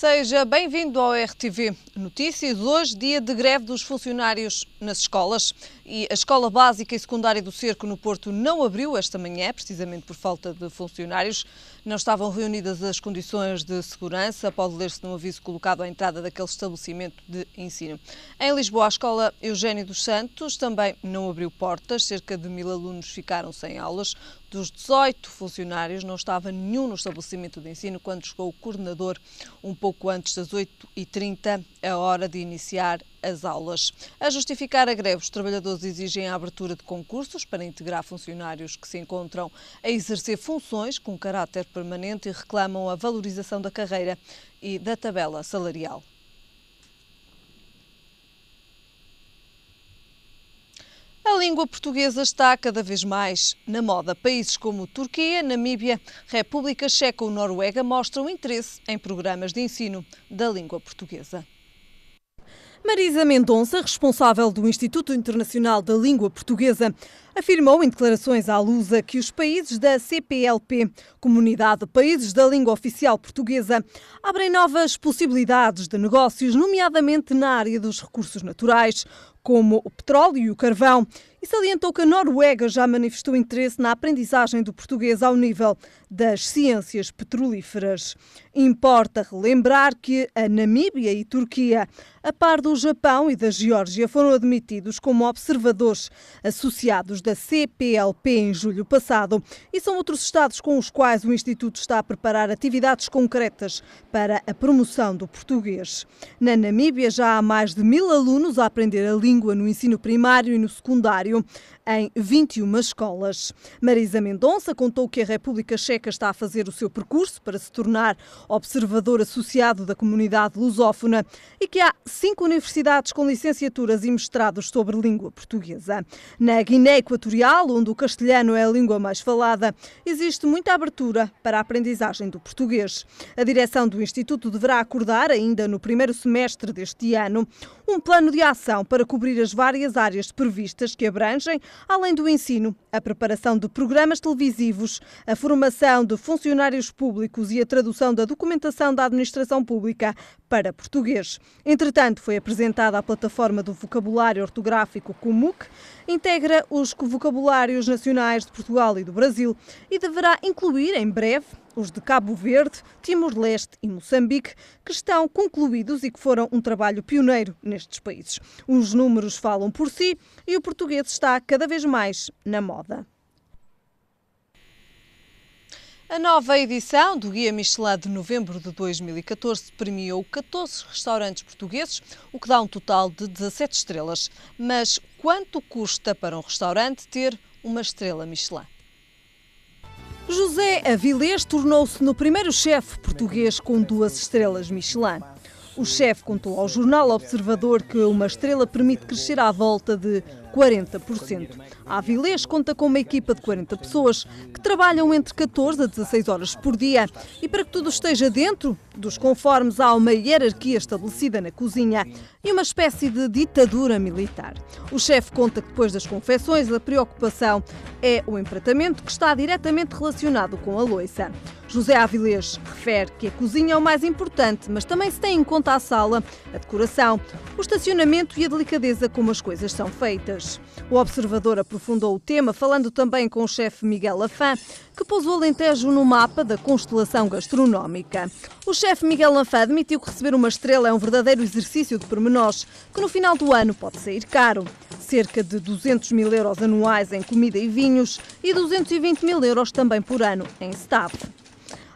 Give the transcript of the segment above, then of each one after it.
Seja bem-vindo ao RTV Notícias. Hoje, dia de greve dos funcionários nas escolas. E a Escola Básica e Secundária do Cerco, no Porto, não abriu esta manhã, precisamente por falta de funcionários. Não estavam reunidas as condições de segurança, pode ler-se num aviso colocado à entrada daquele estabelecimento de ensino. Em Lisboa, a Escola Eugénio dos Santos também não abriu portas. Cerca de 1000 alunos ficaram sem aulas. Dos 18 funcionários, não estava nenhum no estabelecimento de ensino quando chegou o coordenador um pouco antes das 8h30, a hora de iniciar as aulas. A justificar a greve, os trabalhadores exigem a abertura de concursos para integrar funcionários que se encontram a exercer funções com caráter permanente e reclamam a valorização da carreira e da tabela salarial. A língua portuguesa está cada vez mais na moda. Países como Turquia, Namíbia, República Checa ou Noruega mostram interesse em programas de ensino da língua portuguesa. Marisa Mendonça, responsável do Instituto Internacional da Língua Portuguesa, afirmou em declarações à Lusa que os países da CPLP, Comunidade de Países da Língua Oficial Portuguesa, abrem novas possibilidades de negócios, nomeadamente na área dos recursos naturais, como o petróleo e o carvão, e salientou que a Noruega já manifestou interesse na aprendizagem do português ao nível das ciências petrolíferas. Importa relembrar que a Namíbia e Turquia, a par do Japão e da Geórgia, foram admitidos como observadores associados da CPLP em julho passado e são outros estados com os quais o Instituto está a preparar atividades concretas para a promoção do português. Na Namíbia já há mais de 1000 alunos a aprender a língua no ensino primário e no secundário, em 21 escolas. Marisa Mendonça contou que a República Checa está a fazer o seu percurso para se tornar observador associado da comunidade lusófona e que há 5 universidades com licenciaturas e mestrados sobre língua portuguesa. Na Guiné Equatorial, onde o castelhano é a língua mais falada, existe muita abertura para a aprendizagem do português. A direção do Instituto deverá acordar, ainda no primeiro semestre deste ano, um plano de ação para cobrir as várias áreas previstas que abrangem, além do ensino, a preparação de programas televisivos, a formação de funcionários públicos e a tradução da documentação da administração pública para português. Entretanto, foi apresentada a plataforma do vocabulário ortográfico COMUC, integra os vocabulários nacionais de Portugal e do Brasil e deverá incluir em breve os de Cabo Verde, Timor-Leste e Moçambique, que estão concluídos e que foram um trabalho pioneiro nestes países. Os números falam por si e o português está cada vez mais na moda. A nova edição do Guia Michelin de novembro de 2014 premiou 14 restaurantes portugueses, o que dá um total de 17 estrelas. Mas quanto custa para um restaurante ter uma estrela Michelin? José Avilés tornou-se no primeiro chefe português com 2 estrelas Michelin. O chefe contou ao jornal Observador que uma estrela permite crescer à volta de 40%. A Avilés conta com uma equipa de 40 pessoas que trabalham entre 14 a 16 horas por dia e para que tudo esteja dentro dos conformes há uma hierarquia estabelecida na cozinha e uma espécie de ditadura militar. O chefe conta que depois das confecções a preocupação é o empratamento que está diretamente relacionado com a louça. José Avilés refere que a cozinha é o mais importante, mas também se tem em conta a sala, a decoração, o estacionamento e a delicadeza como as coisas são feitas. O Observador aprofundou o tema, falando também com o chefe Miguel Lafã, que pôs o Alentejo no mapa da constelação gastronómica. O chefe Miguel Lafã admitiu que receber uma estrela é um verdadeiro exercício de pormenores, que no final do ano pode sair caro. Cerca de 200 mil euros anuais em comida e vinhos e 220 mil euros também por ano em staff.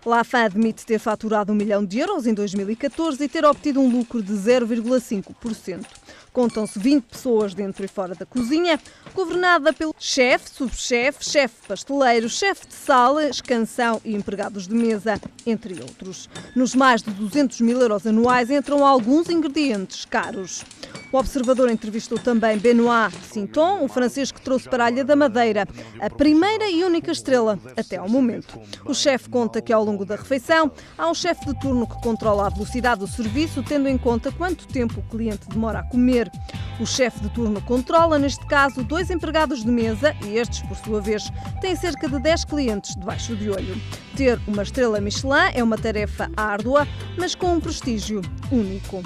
Lafã admite ter faturado 1 milhão de euros em 2014 e ter obtido um lucro de 0,5%. Contam-se 20 pessoas dentro e fora da cozinha, governada pelo chefe, subchefe, chefe pasteleiro, chefe de sala, escansão e empregados de mesa, entre outros. Nos mais de 200 mil euros anuais entram alguns ingredientes caros. O Observador entrevistou também Benoît Sinton, um francês que trouxe para a Ilha da Madeira a primeira e única estrela até ao momento. O chefe conta que ao longo da refeição há um chefe de turno que controla a velocidade do serviço, tendo em conta quanto tempo o cliente demora a comer. O chefe de turno controla, neste caso, 2 empregados de mesa e estes, por sua vez, têm cerca de 10 clientes debaixo de olho. ter uma estrela Michelin é uma tarefa árdua, mas com um prestígio único.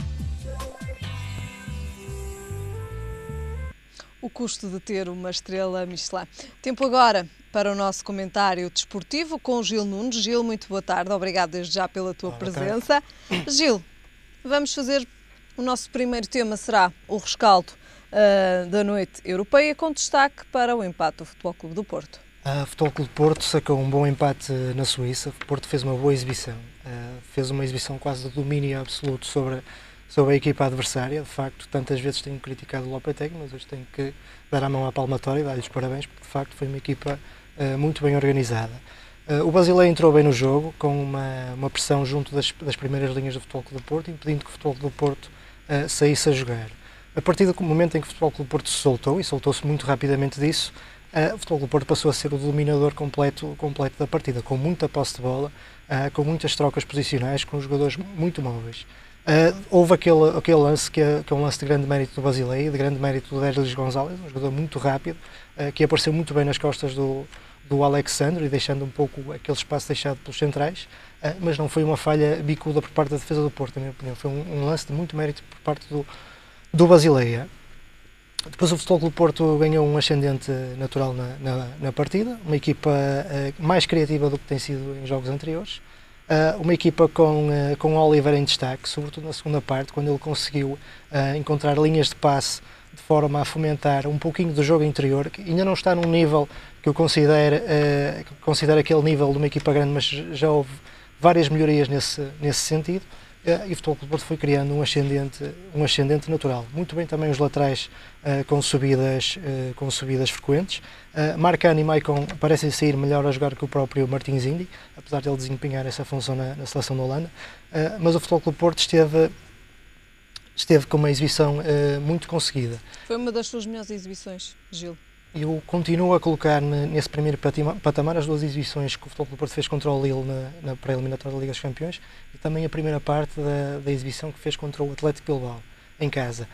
O custo de ter uma estrela Michelin. Tempo agora para o nosso comentário desportivo com o Gil Nunes. Gil, muito boa tarde. Obrigado desde já pela tua presença. Gil, vamos fazer o nosso primeiro tema, será o rescaldo da noite europeia, com destaque para o empate do Futebol Clube do Porto. O Futebol Clube do Porto sacou um bom empate na Suíça. O Porto fez uma boa exibição. Fez uma exibição quase de domínio absoluto sobre a equipa adversária. De facto, tantas vezes tenho criticado o Lopetegui, mas hoje tenho que dar a mão à palmatória e dar-lhes parabéns, porque de facto foi uma equipa muito bem organizada. O Basileia entrou bem no jogo, com uma pressão junto das primeiras linhas do Futebol Clube do Porto, impedindo que o Futebol Clube do Porto saísse a jogar. A partir do momento em que o Futebol Clube do Porto se soltou, e soltou-se muito rapidamente disso, o Futebol Clube do Porto passou a ser o dominador completo da partida, com muita posse de bola, com muitas trocas posicionais, com os jogadores muito móveis. Houve aquele lance que é um lance de grande mérito do Basileia, de grande mérito do Derlis Gonzalez, um jogador muito rápido, que apareceu muito bem nas costas do Alexandre e deixando um pouco aquele espaço deixado pelos centrais, mas não foi uma falha bicuda por parte da defesa do Porto, na minha opinião. Foi um lance de muito mérito por parte do Basileia. Depois o Futebol Clube do Porto ganhou um ascendente natural na partida, uma equipa mais criativa do que tem sido em jogos anteriores. Uma equipa com Oliver em destaque, sobretudo na segunda parte, quando ele conseguiu encontrar linhas de passe de forma a fomentar um pouquinho do jogo interior, que ainda não está num nível que eu considero aquele nível de uma equipa grande, mas já houve várias melhorias nesse sentido, e o Futebol Clube do Porto foi criando um ascendente natural. Muito bem também os laterais com subidas frequentes. Marcano e Maicon parecem sair melhor a jogar que o próprio Martins Indi, apesar de ele desempenhar essa função na seleção da Holanda, mas o Futebol Clube do Porto esteve com uma exibição muito conseguida. Foi uma das suas melhores exibições, Gil? Eu continuo a colocar nesse primeiro patamar as duas exibições que o Futebol Clube do Porto fez contra o Lille na pré-eliminatória da Liga dos Campeões e também a primeira parte da exibição que fez contra o Atlético Bilbao, em casa.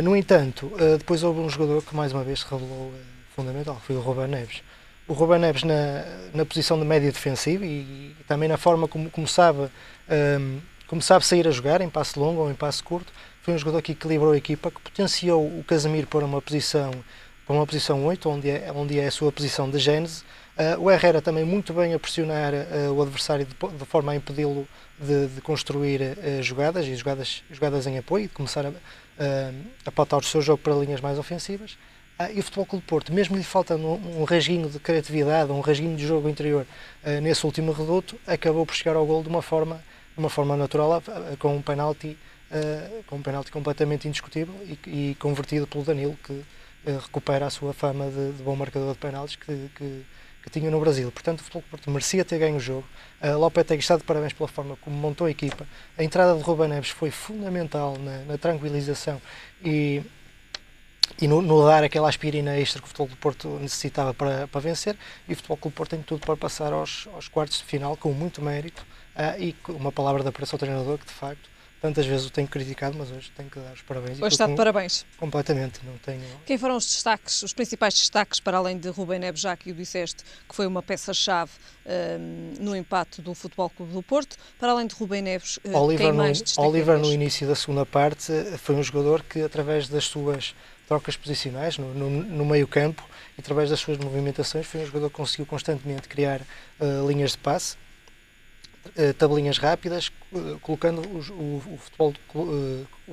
No entanto, depois houve um jogador que mais uma vez se revelou fundamental, que foi o Ruben Neves. O Ruben Neves na posição de média defensiva e também na forma como sabe sair a jogar, em passe longo ou em passe curto, foi um jogador que equilibrou a equipa, que potenciou o Casemiro para uma posição 8, onde é a sua posição de gênese. O Herrera também muito bem a pressionar o adversário de forma a impedi-lo de construir jogadas em apoio e de começar a pautar o seu jogo para linhas mais ofensivas. E o Futebol Clube do Porto, mesmo lhe faltando um rasguinho de criatividade, um rasguinho de jogo interior nesse último reduto, acabou por chegar ao golo de uma forma natural, com um penalti completamente indiscutível e convertido pelo Danilo, que recupera a sua fama de bom marcador de penaltis que tinha no Brasil. Portanto, o Futebol Clube do Porto merecia ter ganho o jogo. Lopetegui está de parabéns pela forma como montou a equipa. A entrada de Ruben Neves foi fundamental na tranquilização e no dar aquela aspirina extra que o Futebol Clube do Porto necessitava para vencer, e o Futebol Clube do Porto tem tudo para passar aos quartos de final com muito mérito e com uma palavra de apreço ao treinador, que de facto tantas vezes o tenho criticado, mas hoje tenho que dar os parabéns. Hoje está de parabéns. Completamente. Não tenho... Quem foram os principais destaques, para além de Ruben Neves, já que o disseste, que foi uma peça-chave no empate do Futebol Clube do Porto, para além de Ruben Neves, quem mais destaca? Oliver, no início da segunda parte, foi um jogador que, através das suas trocas posicionais no meio campo e através das suas movimentações, foi um jogador que conseguiu constantemente criar linhas de passe, tabelinhas rápidas, colocando o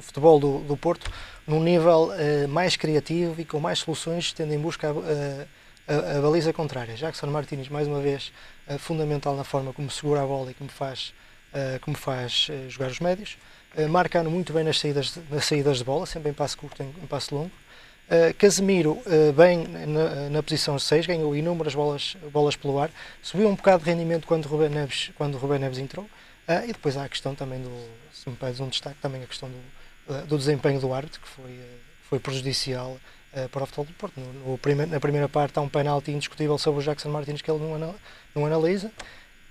futebol do Porto num nível mais criativo e com mais soluções, tendo em busca a baliza contrária. Jackson Martínez, mais uma vez, fundamental na forma como segura a bola e como faz jogar os médios. Marcano muito bem nas saídas de bola, sempre em passe curto, em passe longo. Casemiro bem na posição 6, ganhou inúmeras bolas pelo ar, subiu um bocado de rendimento quando o Ruben Neves entrou, e depois há a questão também se me pedes um destaque, também a questão do desempenho do árbitro, que foi prejudicial para o Futebol do Porto. Na primeira parte há um penalti indiscutível sobre o Jackson Martínez que ele não analisa,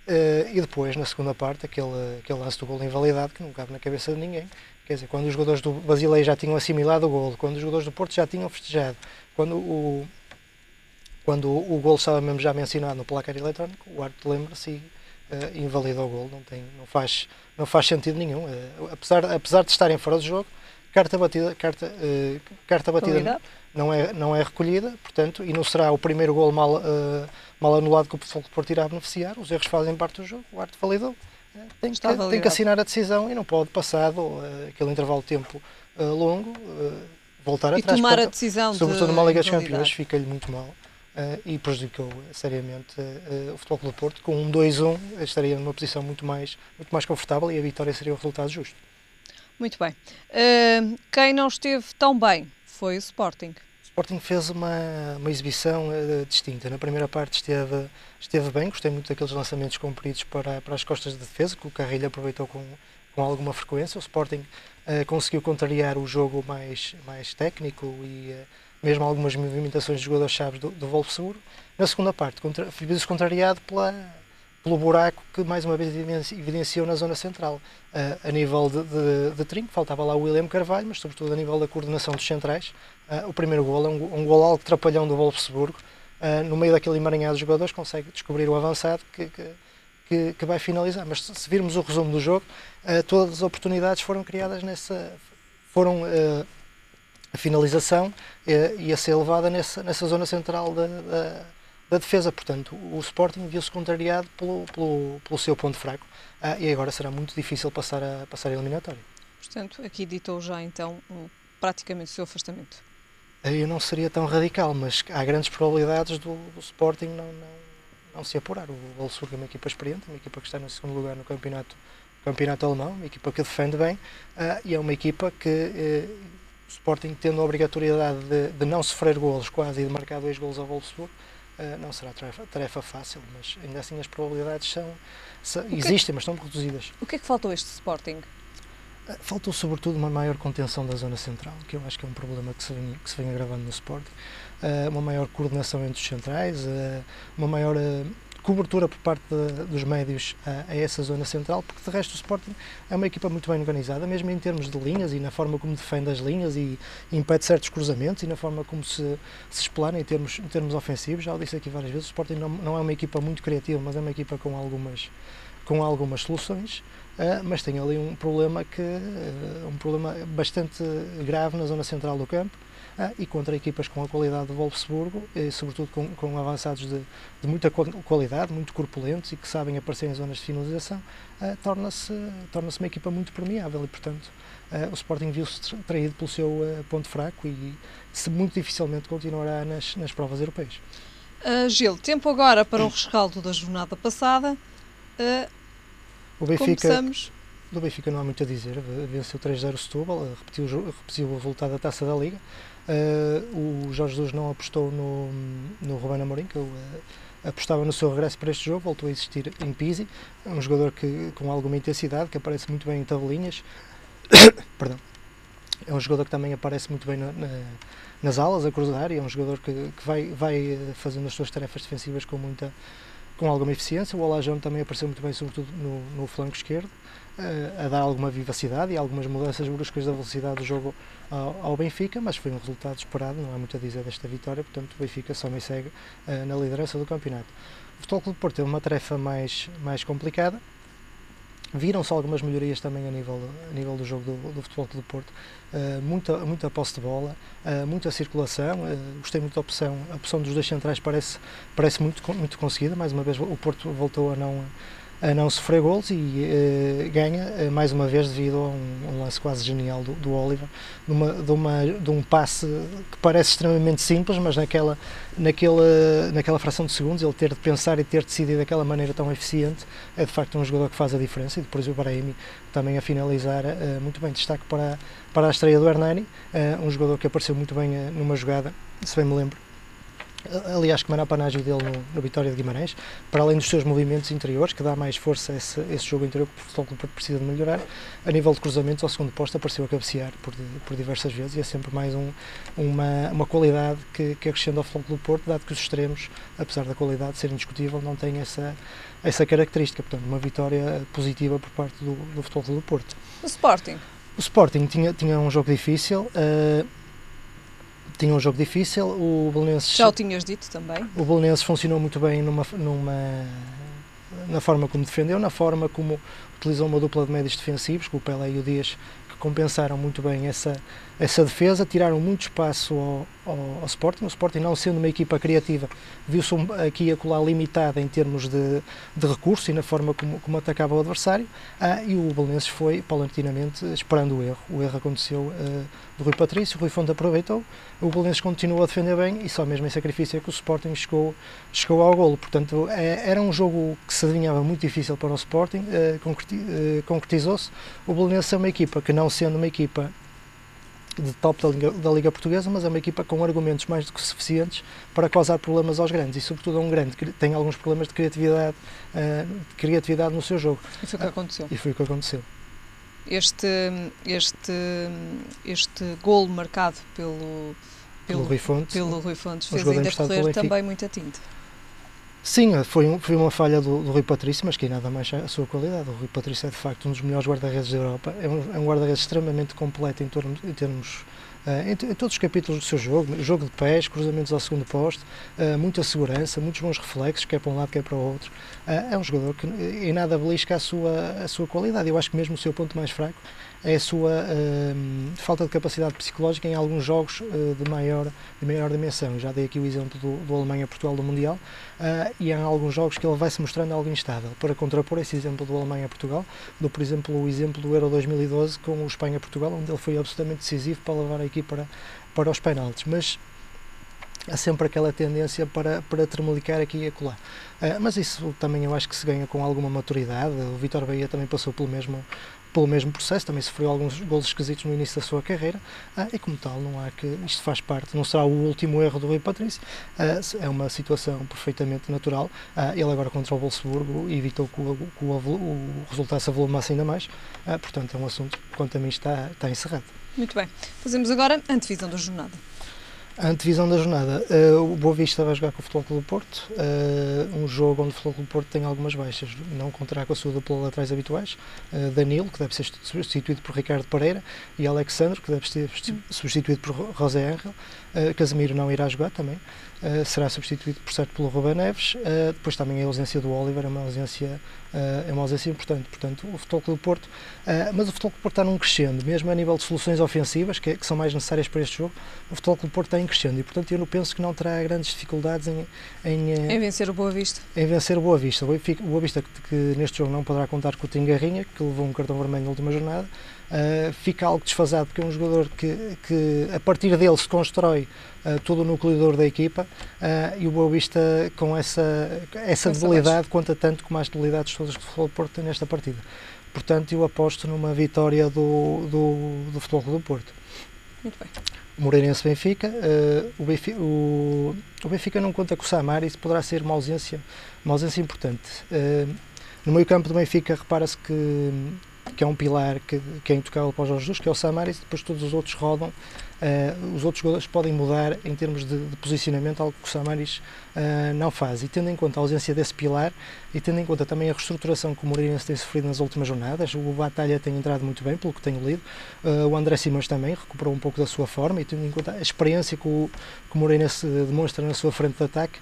e depois na segunda parte aquele lance do golo invalidado que não cabe na cabeça de ninguém. Quer dizer, quando os jogadores do Basileia já tinham assimilado o golo, quando os jogadores do Porto já tinham festejado, quando o golo estava mesmo já mencionado no placar eletrónico, o árbitro lembra-se invalida o gol, não faz sentido nenhum. Apesar de estarem fora do jogo, carta batida não é recolhida, portanto, e não será o primeiro gol mal anulado que o Futebol Clube do Porto irá beneficiar. Os erros fazem parte do jogo, o árbitro validou. Tem que assinar a decisão e não pode, passado aquele intervalo de tempo longo, voltar atrás. E tomar a decisão sobretudo numa Liga dos Campeões, fica-lhe muito mal e prejudicou seriamente o Futebol Clube do Porto. Com um 2-1 estaria numa posição muito mais confortável e a vitória seria o resultado justo. Muito bem. Quem não esteve tão bem foi o Sporting. O Sporting fez uma exibição distinta. Na primeira parte esteve bem, gostei muito daqueles lançamentos compridos para as costas de defesa, que o Carrilho aproveitou com alguma frequência. O Sporting conseguiu contrariar o jogo mais técnico e mesmo algumas movimentações de jogadores-chave do Wolfsburgo. Na segunda parte, viu-se contrariado pelo buraco que mais uma vez evidenciou na zona central. A nível de trinco, faltava lá o William Carvalho, mas sobretudo a nível da coordenação dos centrais. O primeiro gol é um gol algo trapalhão do Wolfsburgo. No meio daquele emaranhado de jogadores consegue descobrir o avançado que vai finalizar. Mas se virmos o resumo do jogo, todas as oportunidades foram criadas a finalização ia ser levada nessa zona central da defesa. Portanto, o Sporting viu-se contrariado pelo seu ponto fraco e agora será muito difícil passar a eliminatória. Portanto, aqui ditou já então praticamente o seu afastamento. Eu não seria tão radical, mas há grandes probabilidades do Sporting não se apurar. O Wolfsburg é uma equipa experiente, uma equipa que está no segundo lugar no campeonato alemão, uma equipa que defende bem e é uma equipa que o Sporting, tendo a obrigatoriedade de não sofrer golos quase e de marcar 2 golos ao Wolfsburg, não será tarefa fácil, mas ainda assim as probabilidades existem, mas estão reduzidas. O que é que faltou a este Sporting? Faltou sobretudo uma maior contenção da zona central, que eu acho que é um problema que se vem agravando no Sporting. Uma maior coordenação entre os centrais, uma maior cobertura por parte dos médios a essa zona central, porque de resto o Sporting é uma equipa muito bem organizada, mesmo em termos de linhas e na forma como defende as linhas e impede certos cruzamentos e na forma como se explana em termos ofensivos. Já o disse aqui várias vezes, o Sporting não é uma equipa muito criativa, mas é uma equipa com algumas soluções, mas tem ali um problema bastante grave na zona central do campo. E contra equipas com a qualidade do Wolfsburgo, e sobretudo com avançados de muita qualidade, muito corpulentos e que sabem aparecer em zonas de finalização, torna-se uma equipa muito permeável e, portanto, o Sporting viu-se traído pelo seu ponto fraco e muito dificilmente continuará nas provas europeias. Gil, tempo agora para um rescaldo da jornada passada. Começamos. Do Benfica não há muito a dizer, venceu 3-0 o Setúbal, repetiu o resultado da Taça da Liga. O Jorge Jesus não apostou no Ruben Amorim, que apostava no seu regresso para este jogo, voltou a existir em Pizzi, um jogador com alguma intensidade, que aparece muito bem em tabelinhas. Perdão. É um jogador que também aparece muito bem nas alas, a cruzar, e é um jogador que vai fazendo as suas tarefas defensivas com alguma eficiência. O Olajão também apareceu muito bem, sobretudo no flanco esquerdo, a dar alguma vivacidade e algumas mudanças bruscas da velocidade do jogo ao Benfica, mas foi um resultado esperado, não há muito a dizer desta vitória, portanto o Benfica só me segue na liderança do campeonato. O Futebol Clube do Porto teve uma tarefa mais complicada. Viram-se algumas melhorias também a nível do jogo do Futebol Clube do Porto, muita posse de bola, muita circulação. Gostei muito da opção. A opção dos 2 centrais parece muito conseguida. Mais uma vez o Porto voltou a não sofrer golos e ganha mais uma vez devido a um lance quase genial do Oliver, de um passe que parece extremamente simples, mas naquela fração de segundos ele ter de pensar e ter decidido daquela maneira tão eficiente é de facto um jogador que faz a diferença. E depois o Brahimi também a finalizar muito bem. Destaque para a estreia do Hernani, um jogador que apareceu muito bem numa jogada, se bem me lembro, aliás, que marapanágio dele no Vitória de Guimarães, para além dos seus movimentos interiores, que dá mais força a esse jogo interior que o Futebol Clube precisa de melhorar. A nível de cruzamentos, ao segundo posto apareceu a cabecear por diversas vezes, e é sempre mais uma qualidade que acrescenta ao Futebol Clube Porto, dado que os extremos, apesar da qualidade ser indiscutível, não têm essa característica. Portanto, uma vitória positiva por parte do Futebol Clube Porto. O Sporting? O Sporting tinha um jogo difícil. O Belenenses... Já o tinhas dito também. O Belenenses funcionou muito bem na forma como defendeu, na forma como utilizou uma dupla de médios defensivos, com o Pelé e o Dias, que compensaram muito bem essa defesa, tiraram muito espaço ao Sporting. O Sporting, não sendo uma equipa criativa, viu-se aqui e acolá limitada em termos de recursos e na forma como atacava o adversário, e o Belenenses foi paulatinamente esperando o erro. O erro aconteceu do Rui Patrício, o Rui Fonte aproveitou, o Belenenses continuou a defender bem e só mesmo em sacrifício é que o Sporting chegou ao golo. Portanto, era um jogo que se adivinhava muito difícil para o Sporting, concretizou-se. O Belenenses é uma equipa que, não sendo uma equipa de top da Liga Portuguesa, mas é uma equipa com argumentos mais do que suficientes para causar problemas aos grandes, e sobretudo a um grande que tem alguns problemas de criatividade no seu jogo. E foi o que aconteceu. E foi o que aconteceu. Este golo marcado pelo Rui Fontes, fez ainda correr também muita tinta. Sim, foi uma falha do Rui Patrício, mas que nada mais a sua qualidade. O Rui Patrício é de facto um dos melhores guarda-redes da Europa, é um guarda-redes extremamente completo em todos os capítulos do seu jogo de pés, cruzamentos ao segundo poste, muita segurança, muitos bons reflexos, quer para um lado, quer para o outro. É um jogador que em nada belisca a sua qualidade. Eu acho que mesmo o seu ponto mais fraco é a sua falta de capacidade psicológica em alguns jogos de maior dimensão. Já dei aqui o exemplo do Alemanha-Portugal do Mundial, e há alguns jogos que ele vai se mostrando algo instável. Para contrapor esse exemplo do Alemanha-Portugal, dou por exemplo o exemplo do Euro 2012 com o Espanha-Portugal, onde ele foi absolutamente decisivo para levar a equipa para os penaltis, mas há sempre aquela tendência para tremelicar aqui e acolá. Mas isso também eu acho que se ganha com alguma maturidade. O Vítor Bahia também passou pelo mesmo processo, também sofreu alguns golos esquisitos no início da sua carreira, e como tal, isto faz parte, não será o último erro do Rui Patrício, é uma situação perfeitamente natural. Ele agora contra o Wolfsburgo evitou que o resultado se avolumasse ainda mais, portanto é um assunto que quanto a mim está encerrado. Muito bem, fazemos agora a antevisão da jornada. A antevisão da jornada, o Boa Vista vai jogar com o Futebol Clube do Porto, um jogo onde o Futebol Clube do Porto tem algumas baixas, não contará com a sua dupla laterais habituais, Danilo, que deve ser substituído por Ricardo Pereira, e Alexandre, que deve ser substituído por José Ángel. Casemiro não irá jogar também, será substituído por certo pelo Ruben Neves. Depois também a ausência do Oliver é uma ausência importante. Portanto, o Futebol Clube do Porto, mas o Futebol Clube do Porto está num crescendo, mesmo a nível de soluções ofensivas que são mais necessárias para este jogo. O Futebol Clube do Porto está em crescendo e, portanto, eu não penso que não terá grandes dificuldades em vencer o Boa Vista. Em vencer o Boa Vista. O Boa Vista que neste jogo não poderá contar com o Tingarrinha, que levou um cartão vermelho na última jornada. Fica algo desfasado porque é um jogador que a partir dele se constrói todo o núcleo duro da equipa, e o Boa Vista com essa debilidade conta tanto como as debilidades todas que o Futebol do Porto tem nesta partida. Portanto, eu aposto numa vitória do Futebol Clube do Porto. Muito bem. Moreirense-Benfica, o Benfica não conta com o Samaris, isso poderá ser uma ausência importante. No meio campo do Benfica repara-se que é um pilar que é intocável para o Jorge Jesus, que é o Samaris, e depois todos os outros rodam. Os outros jogadores podem mudar em termos de posicionamento, algo que o Samaris não faz. E tendo em conta a ausência desse pilar e tendo em conta também a reestruturação que o Moreirense tem sofrido nas últimas jornadas, o Batalha tem entrado muito bem, pelo que tenho lido, o André Simões também recuperou um pouco da sua forma, e tendo em conta a experiência que o Moreirense demonstra na sua frente de ataque,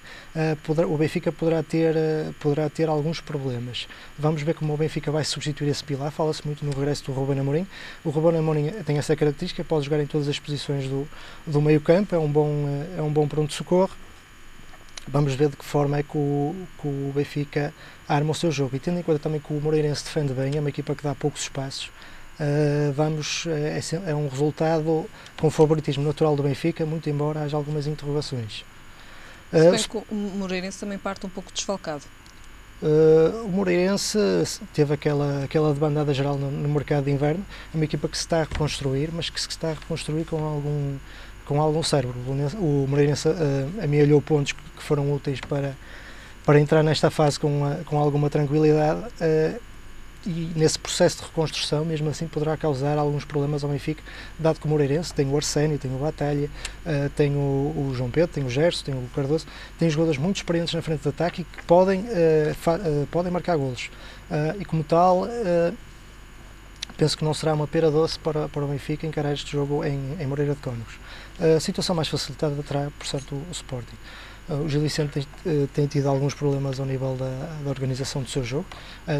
o Benfica poderá ter alguns problemas. Vamos ver como o Benfica vai substituir esse pilar. Fala-se muito no regresso do Ruben Amorim. O Ruben Amorim tem essa característica, pode jogar em todas as posições do meio campo, é um bom pronto-socorro. Vamos ver de que forma é que o Benfica arma o seu jogo, e tendo em conta também que o Moreirense defende bem, é uma equipa que dá poucos espaços. É um resultado com favoritismo natural do Benfica, muito embora haja algumas interrogações. Se bem que o Moreirense também parte um pouco desfalcado. O Moreirense teve aquela debandada geral no mercado de inverno, é uma equipa que se está a reconstruir, mas que se está a reconstruir com algum cérebro. O Moreirense amealhou pontos que foram úteis para entrar nesta fase com alguma tranquilidade, e nesse processo de reconstrução, mesmo assim, poderá causar alguns problemas ao Benfica, dado que o Moreirense tem o Arsénio, tem o Batalha, tem o João Pedro, tem o Gerson, tem o Cardoso, tem jogadores muito experientes na frente de ataque e que podem marcar golos. E como tal, penso que não será uma pera doce para o Benfica encarar este jogo em Moreira de Cónegos. A situação mais facilitada terá, por certo, o Sporting. O Gil Vicente tem tido alguns problemas ao nível da organização do seu jogo.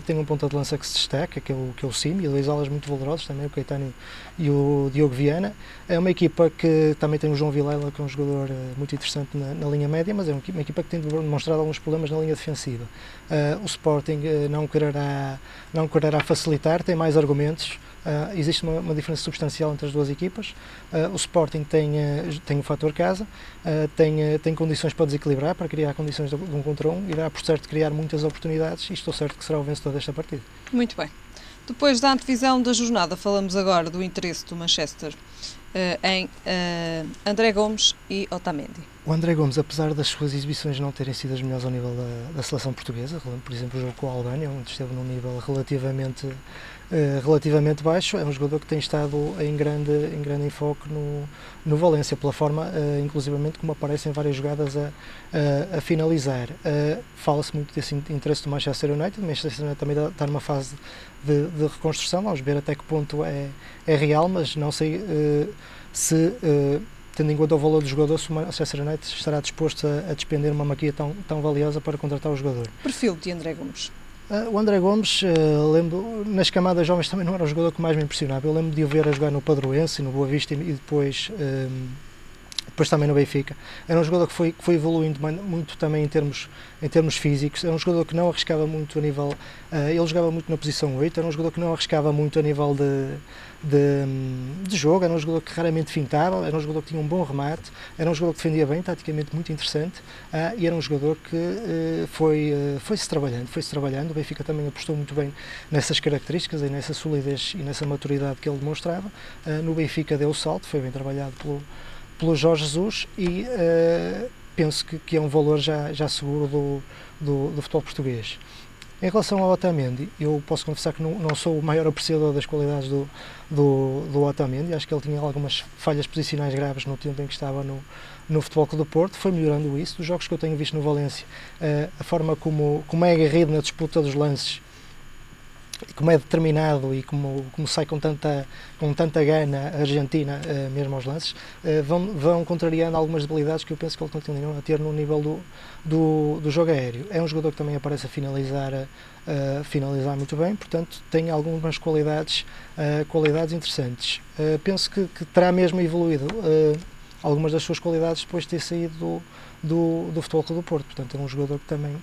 Tem um ponta de lança que se destaca, que é o Simi, e dois alas muito valorosos também, o Caetano e o Diogo Viana. É uma equipa que também tem o João Vilela, que é um jogador muito interessante na linha média, mas é uma equipa que tem demonstrado alguns problemas na linha defensiva. O Sporting não quererá facilitar, tem mais argumentos. Existe uma diferença substancial entre as duas equipas. O Sporting tem o fator casa, tem condições para desequilibrar, para criar condições de um contra um, irá por certo criar muitas oportunidades e estou certo que será o vencedor desta partida. Muito bem. Depois da antevisão da jornada, falamos agora do interesse do Manchester em André Gomes e Otamendi. O André Gomes, apesar das suas exibições não terem sido as melhores ao nível da seleção portuguesa, por exemplo o jogo com a Albânia, onde esteve num nível relativamente baixo, é um jogador que tem estado em grande enfoque no Valência, pela forma, inclusivamente, como aparece em várias jogadas a finalizar. Fala-se muito desse interesse do Manchester United. O Manchester United também está numa fase de reconstrução, vamos ver até que ponto é real, mas não sei se... tendo em conta o valor do jogador, se o Manchester United estará disposto a despender uma maquia tão valiosa para contratar o jogador. Perfil de André Gomes? O André Gomes, lembro, nas camadas jovens também não era o jogador que mais me impressionava. Eu lembro de o ver a jogar no Padroense, no Boa Vista e depois também no Benfica. Era um jogador que foi evoluindo muito também em termos físicos. Era um jogador que não arriscava muito a nível... ele jogava muito na posição 8, era um jogador que não arriscava muito a nível de jogo, era um jogador que raramente fintava, era um jogador que tinha um bom remate, era um jogador que defendia bem, taticamente muito interessante, e era um jogador que foi-se trabalhando. O Benfica também apostou muito bem nessas características e nessa solidez e nessa maturidade que ele demonstrava. No Benfica deu o salto, foi bem trabalhado pelo Jorge Jesus e penso que é um valor já seguro do futebol português. Em relação ao Otamendi, eu posso confessar que não sou o maior apreciador das qualidades do Otamendi. Acho que ele tinha algumas falhas posicionais graves no tempo em que estava no Futebol Clube do Porto. Foi melhorando isso. Dos jogos que eu tenho visto no Valência, a forma como é aguerrido na disputa dos lances, como é determinado e como sai com tanta gana a Argentina, mesmo aos lances, vão contrariando algumas debilidades que eu penso que ele continua a ter no nível do jogo aéreo. É um jogador que também aparece a finalizar muito bem, portanto tem algumas qualidades interessantes. Penso que terá mesmo evoluído algumas das suas qualidades depois de ter saído do Futebol Clube do Porto, portanto é um jogador que também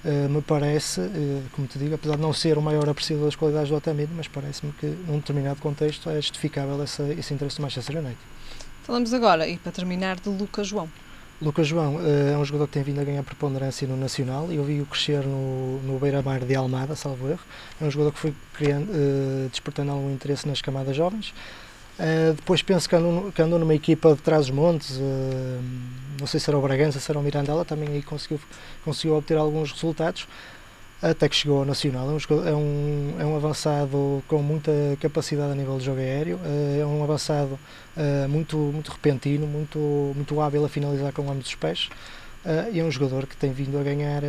me parece, como te digo, apesar de não ser o maior apreciador das qualidades do Otamendi, mas parece-me que num determinado contexto é justificável esse interesse do Manchester United. Falamos agora, e para terminar, de Lucas João. Lucas João é um jogador que tem vindo a ganhar preponderância no Nacional. Eu vi-o crescer no Beira-Mar de Almada, salvo erro. É um jogador que foi despertando algum interesse nas camadas jovens. Depois penso que andou numa equipa de Trás-os-Montes, não sei se era o Bragança, se era o Mirandela, também aí conseguiu obter alguns resultados, até que chegou ao Nacional. É um avançado com muita capacidade a nível de jogo aéreo, é um avançado muito repentino, muito hábil a finalizar com o âmbito dos pés, e é um jogador que tem vindo a ganhar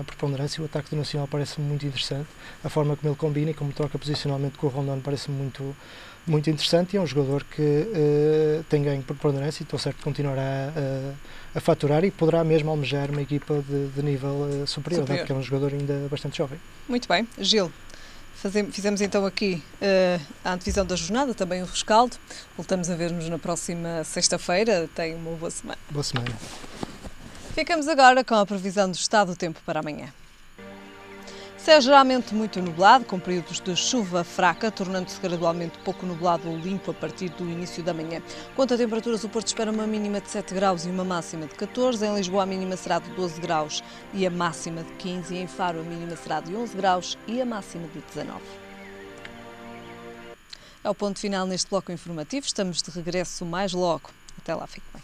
preponderância. O ataque do Nacional parece-me muito interessante, a forma como ele combina e como troca posicionalmente com o Rondon parece-me muito interessante, e é um jogador que tem ganho por preponderância e estou certo que continuará a faturar e poderá mesmo almejar uma equipa de nível superior, porque é um jogador ainda bastante jovem. Muito bem. Gil, fizemos então aqui a antevisão da jornada, também o rescaldo. Voltamos a ver-nos na próxima sexta-feira. Tenha uma boa semana. Boa semana. Ficamos agora com a previsão do estado do tempo para amanhã. Céu geralmente muito nublado, com períodos de chuva fraca, tornando-se gradualmente pouco nublado ou limpo a partir do início da manhã. Quanto a temperaturas, o Porto espera uma mínima de 7 graus e uma máxima de 14. Em Lisboa, a mínima será de 12 graus e a máxima de 15. E em Faro, a mínima será de 11 graus e a máxima de 19. É o ponto final neste bloco informativo. Estamos de regresso mais logo. Até lá, fique bem.